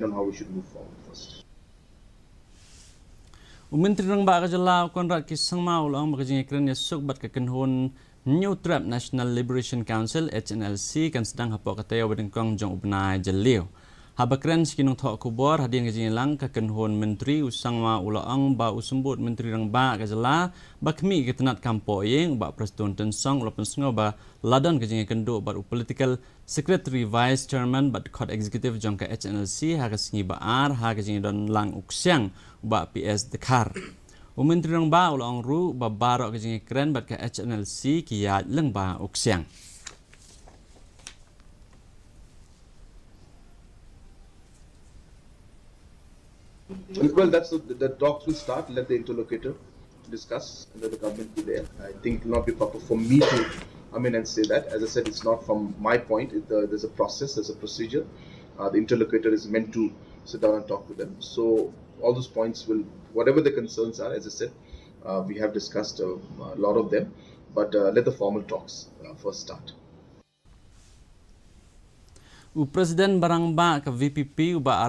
on how we should move forward first. Myntri Rangbah ka Jylliew konrad kisang maulang baka Jingïakren Ïasuk bat kakenhon New Trap National Liberation Council Hnlc kan Sdang hapok ka Taïew Banyngkong jong ubnai Jylliew. Habakren skinong thok kubor hadian ka Jingïlang kakenhon Myntri usang ma ulaang ba usumbut Myntri Rangbah ka Jylliew bakmi ketenat kampoyeng ba Preston Tensong ulapan sengaw ba ladan ka Jingïakren do ba political secretary vice chairman ba court executive jong ka Hnlc ha ka singi ba ar ha ka Jingïdon lang uksyang ba PS Dekar. Myntri Rangbah ulaang ru ba baro ka Jingïakren ba ka Hnlc kiyat lang ba uksyang. Well, the talks will start. Let the interlocutor discuss and let the government be there. I think it will not be proper for me to come in and say that. As I said, it's not from my point. There's a process, there's a procedure. The interlocutor is meant to sit down and talk to them. So all those points will, whatever the concerns are, as I said, we have discussed a lot of them. But let the formal talks first start. Presiden Rangbah ka VPP ba